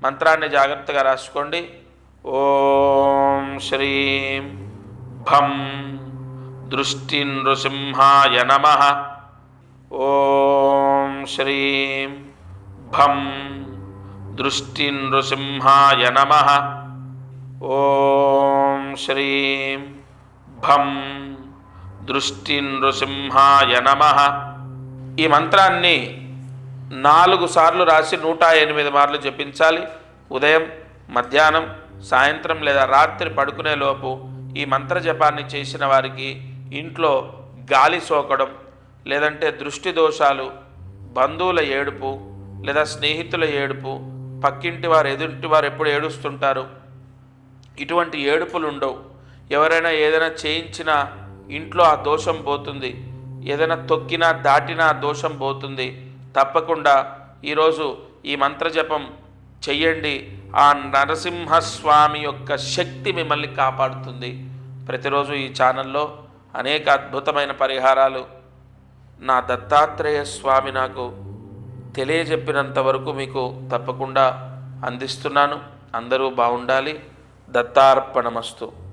మంత్రాన్ని జాగ్రత్తగా రాసుకోండి. ఓం శ్రీం భం దృష్టి నృసింహాయ నమః. ఓం శ్రీం భం దృష్టి నృసింహాయ నమః. ఓం శ్రీం భం దృష్టి నృసింహాయ నమః. ఈ మంత్రాన్ని 4 సార్లు రాసి 108 మార్లు జపించాలి. ఉదయం, మధ్యాహ్నం, సాయంత్రం లేదా రాత్రి పడుకునే లోపు ఈ మంత్ర జపాన్ని చేసిన వారికి ఇంట్లో గాలి సోకడం, లేదంటే దృష్టి దోషాలు, బంధువుల ఏడుపు లేదా స్నేహితుల ఏడుపు, పక్కింటి వారు ఎదుటి వారు ఎప్పుడు ఏడుస్తుంటారు, ఇటువంటి ఏడుపులు ఉండవు. ఎవరైనా ఏదైనా చేయించినా ఇంట్లో ఆ దోషం పోతుంది. ఏదైనా తొక్కినా దాటినా దోషం పోతుంది. తప్పకుండా ఈరోజు ఈ మంత్రజపం చెయ్యండి. ఆ నరసింహస్వామి యొక్క శక్తి మిమ్మల్ని కాపాడుతుంది. ప్రతిరోజు ఈ ఛానల్లో అనేక అద్భుతమైన పరిహారాలు నా దత్తాత్రేయ స్వామి నాకు తెలియజెప్పినంత వరకు మీకు తప్పకుండా అందిస్తున్నాను. అందరూ బాగుండాలి. దత్తార్పణమస్తు.